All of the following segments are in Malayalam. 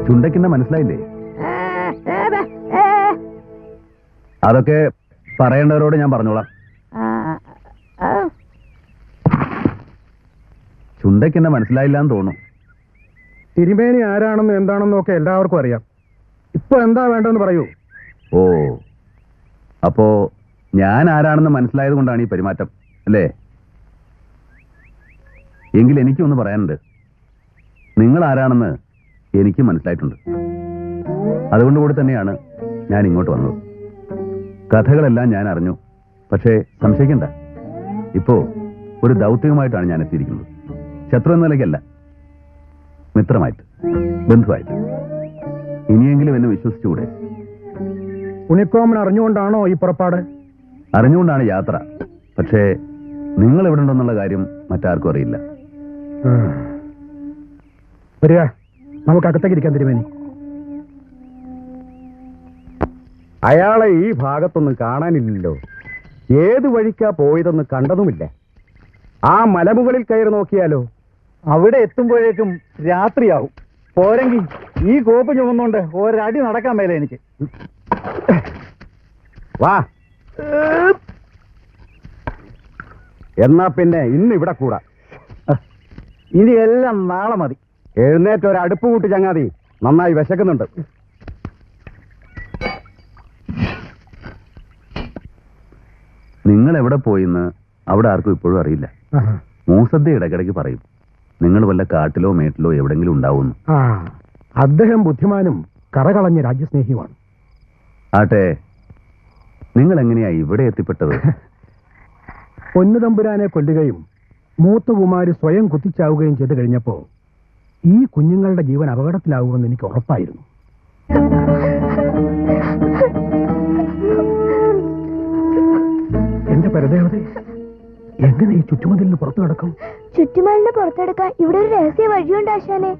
ചുണ്ടയ്ക്കെന്നെ മനസ്സിലായില്ലേ? അതൊക്കെ പറയേണ്ടവരോട് ഞാൻ പറഞ്ഞോളാം. ചുണ്ടയ്ക്കെന്നെ മനസ്സിലായില്ല എന്ന് തോന്നുന്നു. തിരുമേനി ആരാണെന്നും എന്താണെന്നും ഒക്കെ എല്ലാവർക്കും അറിയാം. ഇപ്പൊ എന്താ വേണ്ടെന്ന് പറയൂ. ഓ, അപ്പോ ഞാൻ ആരാണെന്ന് മനസ്സിലായത് കൊണ്ടാണ് ഈ പെരുമാറ്റം അല്ലേ? എങ്കിൽ എനിക്കൊന്ന് പറയാനുണ്ട്. നിങ്ങൾ ആരാണെന്ന് എനിക്ക് മനസ്സിലായിട്ടുണ്ട്. അതുകൊണ്ട് കൂടി തന്നെയാണ് ഞാൻ ഇങ്ങോട്ട് വന്നത്. കഥകളെല്ലാം ഞാൻ അറിഞ്ഞു. പക്ഷേ സംശയിക്കണ്ട, ഇപ്പോ ഒരു ദൗത്യവുമായിട്ടാണ് ഞാൻ എത്തിയിരിക്കുന്നത്. ശത്രു എന്ന നിലയ്ക്കല്ല, മിത്രമായിട്ട്, ബന്ധുവായിട്ട്. ഇനിയെങ്കിലും എന്നെ വിശ്വസിച്ചുകൂടെ? ഉണിക്കോമൻ അറിഞ്ഞുകൊണ്ടാണോ ഈ പുറപ്പാട്? അറിഞ്ഞുകൊണ്ടാണ് യാത്ര. പക്ഷേ നിങ്ങൾ എവിടെ ഉണ്ടെന്നുള്ള കാര്യം മറ്റാർക്കും അറിയില്ല. വരിക, നമുക്ക് അകത്തേക്ക് ഇരിക്കാൻ. തിരുമേനി, അയാളെ ഈ ഭാഗത്തൊന്നും കാണാനില്ലല്ലോ. ഏത് വഴിക്കാ പോയതെന്ന് കണ്ടതുമില്ല. ആ മലമുകളിൽ കയറി നോക്കിയാലോ? അവിടെ എത്തുമ്പോഴേക്കും രാത്രിയാവും. പോരെങ്കിൽ ഈ കോപ്പ് ചുമന്നുകൊണ്ട് ഒരടി നടക്കാൻ മേലെ എനിക്ക്. വാ, എന്നാ പിന്നെ ഇന്ന് ഇവിടെ കൂടാ. ഇനി എല്ലാം നാളെ മതി. എഴുന്നേറ്റ് ഒരു അടുപ്പ് കൂട്ടി ചങ്ങാതി, നന്നായി വിശക്കുന്നുണ്ട്. നിങ്ങൾ എവിടെ പോയിന്ന് അവിടെ ആർക്കും ഇപ്പോഴും അറിയില്ല. മൂസദ്ദ ഇടയ്ക്കിടയ്ക്ക് പറയും നിങ്ങൾ വല്ല കാട്ടിലോ മേട്ടിലോ എവിടെങ്കിലും ഉണ്ടാവുന്നു. അദ്ദേഹം ബുദ്ധിമാനും കറകളഞ്ഞ രാജ്യസ്നേഹിയുമാണ്. ആട്ടെ, നിങ്ങൾ എങ്ങനെയാ ഇവിടെ എത്തിപ്പെട്ടത്? പൊന്നുതമ്പുരാനെ കൊല്ലുകയും മൂത്തകുമാരി സ്വയം കുത്തിച്ചാവുകയും ചെയ്തു കഴിഞ്ഞപ്പോ ഈ കുഞ്ഞുങ്ങളുടെ ജീവൻ അപകടത്തിലാവുമെന്ന് എനിക്ക് ഉറപ്പായിരുന്നു. എന്റെ പരദേവതേ, എങ്ങനെ ഈ ചുറ്റുമതിലിന് പുറത്തു കിടക്കും? ചുറ്റുമതിലിന് പുറത്തെടുക്കാൻ ഇവിടെ ഒരു രഹസ്യ വഴിയുണ്ട് ആശാനെ.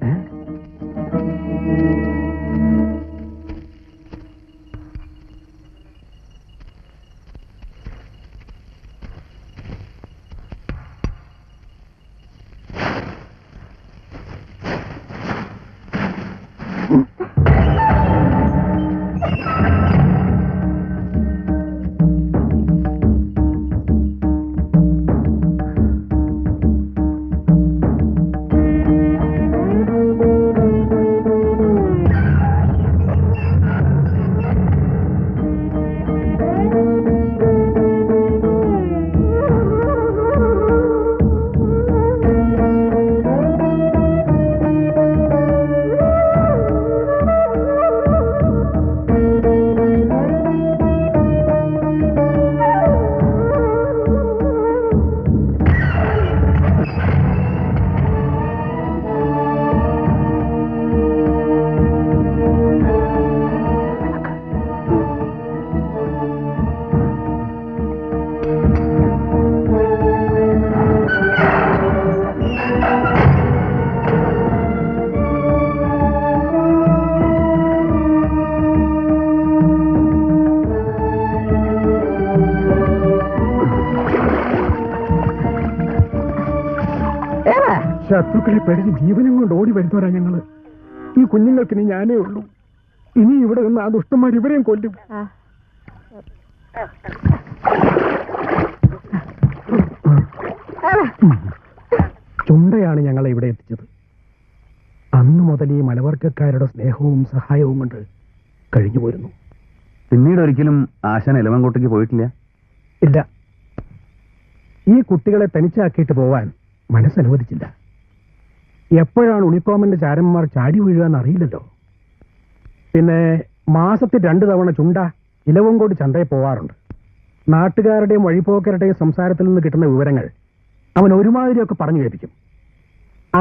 ശത്രുക്കളെ പേടിച്ച് ജീവനും കൊണ്ട് ഓടി വരുന്നവരാ ഞങ്ങള്. ഈ കുഞ്ഞുങ്ങൾക്ക് ഇനി ഞാനേ ഉള്ളൂ. ഇനി ഇവിടെ നിന്ന് ആ ദുഷ്ടന്മാർ ഇവരെയും കൊല്ലും. ചുണ്ടയാണ് ഞങ്ങളെ ഇവിടെ എത്തിച്ചത്. അന്നു മുതൽ ഈ മലവർഗക്കാരുടെ സ്നേഹവും സഹായവും കൊണ്ട് കഴിഞ്ഞു പോരുന്നു. പിന്നീട് ഒരിക്കലും ആശാൻ എലവൻകോട്ടേക്ക് പോയിട്ടില്ല? ഇല്ല. ഈ കുട്ടികളെ തനിച്ചാക്കിയിട്ട് പോവാൻ മനസ്സനുവദിച്ചില്ല. എപ്പോഴാണ് ഉണിക്കോമന്റെ ചാരന്മാർ ചാടി വീഴുകയെന്ന് അറിയില്ലല്ലോ. പിന്നെ മാസത്തിൽ 2 തവണ ചുണ്ട ഇലവങ്കോട് ചന്തയിൽ പോവാറുണ്ട്. നാട്ടുകാരുടെയും വഴിപോക്കരുടെയും സംസാരത്തിൽ നിന്ന് കിട്ടുന്ന വിവരങ്ങൾ അവൻ ഒരുമാതിരിയൊക്കെ പറഞ്ഞു കേൾപ്പിക്കും.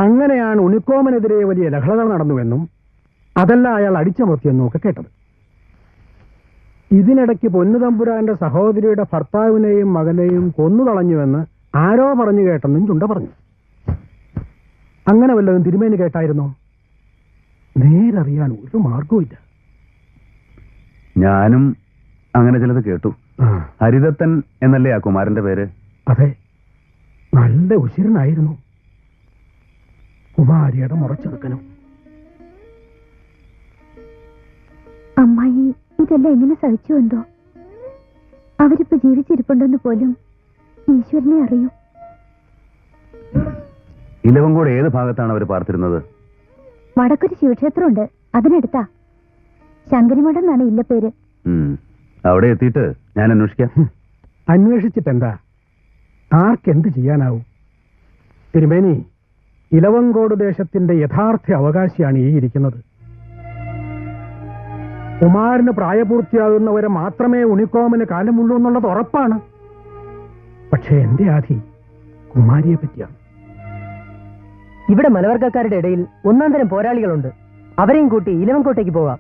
അങ്ങനെയാണ് ഉണിക്കോമനെതിരെ വലിയ ലഹളകൾ നടന്നുവെന്നും അതല്ല അയാൾ അടിച്ചമർത്തിയെന്നും ഒക്കെ കേട്ടത്. ഇതിനിടയ്ക്ക് പൊന്നുതമ്പുരാന്റെ സഹോദരിയുടെ ഭർത്താവിനെയും മകനെയും കൊന്നുകളഞ്ഞുവെന്ന് ആരോ പറഞ്ഞു കേട്ടെന്നും ചുണ്ട പറഞ്ഞു. അങ്ങനെ വല്ലതും തിരുമേനി കേട്ടായിരുന്നോ? നേരറിയാൻ ഒരു മാർഗവും ഇല്ല. ഞാനും അങ്ങനെ ചിലത് കേട്ടു. ഹരിദത്തൻ എന്നല്ലേ ആ കുമാരന്റെ പേര്? അതെ, നല്ല ഉശിരനായിരുന്നു. കുമാരിയുടെ മുറച്ചെടുക്കനും. ഇതെല്ലാം എങ്ങനെ സഹിച്ചു എന്തോ. അവരിപ്പോ ജീവിച്ചിരിപ്പുണ്ടെന്ന് പോലും ഈശ്വരനെ അറിയൂ. ഇലവങ്കോട് ഏത് ഭാഗത്താണ് അവർ പാർത്തിരുന്നത്? വടക്കൊരു ശിവക്ഷേത്രമുണ്ട്, അതിനടുത്താ. ശങ്കരിമഠം എന്നാണ് ഇല്ല പേര്. അവിടെ എത്തിയിട്ട് ഞാൻ അന്വേഷിക്കാം. അന്വേഷിച്ചിട്ടെന്താ? ആർക്കെന്ത് ചെയ്യാനാവും? തിരുമേനി, ഇലവങ്കോട് ദേശത്തിന്റെ യഥാർത്ഥ അവകാശിയാണ് ഈ ഇരിക്കുന്നത്. കുമാരന് പ്രായപൂർത്തിയാകുന്നവരെ മാത്രമേ ഉണിക്കോമന് കാലമുള്ളൂ എന്നുള്ളത് ഉറപ്പാണ്. പക്ഷേ എന്റെ ആധി കുമാരിയെ പറ്റിയാണ്. ഇവിടെ മലവർഗക്കാരുടെ ഇടയിൽ ഒന്നാം തരം പോരാളികളുണ്ട്. അവരെയും കൂട്ടി ഇലവങ്കോട്ടേക്ക് പോകാം.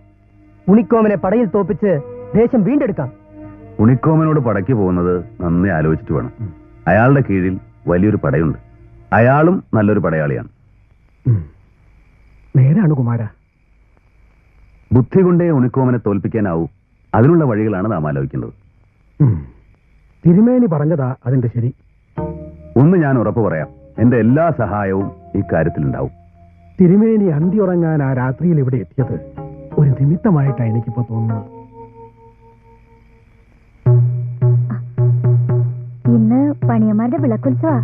ഉണിക്കോമനെ പടയിൽ തോപ്പിച്ച് ദേശം വീണ്ടെടുക്കാം. ഉണിക്കോമനോട് പടയ്ക്ക് പോകുന്നത് നന്നേ ആലോചിച്ചിട്ട് വേണം. അയാളുടെ കീഴിൽ വലിയൊരു പടയുണ്ട്. അയാളും നല്ലൊരു പടയാളിയാണ്. നേരാണ് കുമാര. ബുദ്ധി കൊണ്ടേ ഉണിക്കോമനെ തോൽപ്പിക്കാനാവൂ. അതിനുള്ള വഴികളാണ് നാം ആലോചിക്കേണ്ടത്. തിരുമേനി പറഞ്ഞതാ അതിന്റെ ശരി. ഒന്ന് ഞാൻ ഉറപ്പ് പറയാം, എന്റെ എല്ലാ സഹായവും ഈ കാര്യത്തിലുണ്ടാവും. തിരുമേനി അന്തി ഉറങ്ങാൻ ആ രാത്രിയിൽ ഇവിടെ എത്തിയത് ഒരു നിമിത്തമായിട്ടാണ് എനിക്കിപ്പോ തോന്നുന്നത്. ഇന്ന് പണിയന്മാരുടെ വിളക്കുത്സവാ.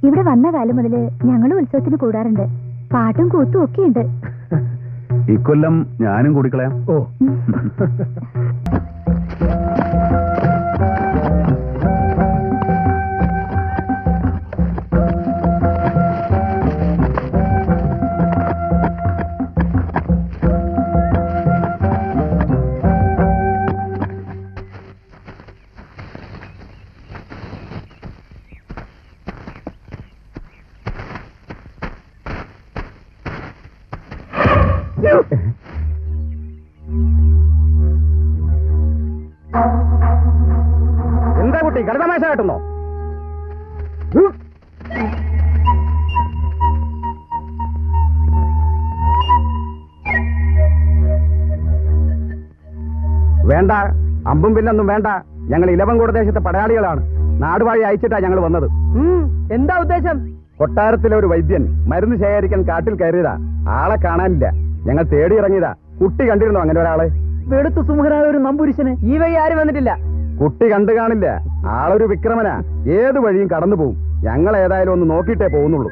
ഇവിടെ വന്ന കാലം മുതല് ഞങ്ങളും ഉത്സവത്തിന് കൂടാറുണ്ട്. പാട്ടും കൂത്തും ഒക്കെ ഉണ്ട്. ഇക്കൊല്ലം ഞാനും കൂടിക്കളയാം. ഓ, എന്താ കുട്ടി കടതമാശ കാട്ടുന്നോ? വേണ്ട, അമ്പും പിന്നൊന്നും വേണ്ട. ഞങ്ങൾ ഇലവങ്കോട് ദേശത്തെ പടയാളികളാണ്. നാടുവാഴി അയച്ചിട്ടാ ഞങ്ങൾ വന്നത്. എന്താ ഉദ്ദേശം? കൊട്ടാരത്തിലെ ഒരു വൈദ്യൻ മരുന്ന് ശേഖരിക്കാൻ കാട്ടിൽ കയറിയതാ. ആളെ കാണാനില്ല. ഞങ്ങൾ തേടി ഇറങ്ങിയതാ. കുട്ടി കണ്ടിരുന്നോ അങ്ങനെ ഒരാളെ? വെളുത്തു സുമുഖനായ ഒരു നമ്പൂരിശന് ഈ വഴി ആരും വന്നിട്ടില്ല. കുട്ടി കണ്ടു കാണില്ല. ആളൊരു വിക്രമനാ. ഏത് വഴിയും കടന്നു പോവും. ഞങ്ങൾ ഏതായാലും ഒന്ന് നോക്കിയിട്ടേ പോകുന്നുള്ളൂ.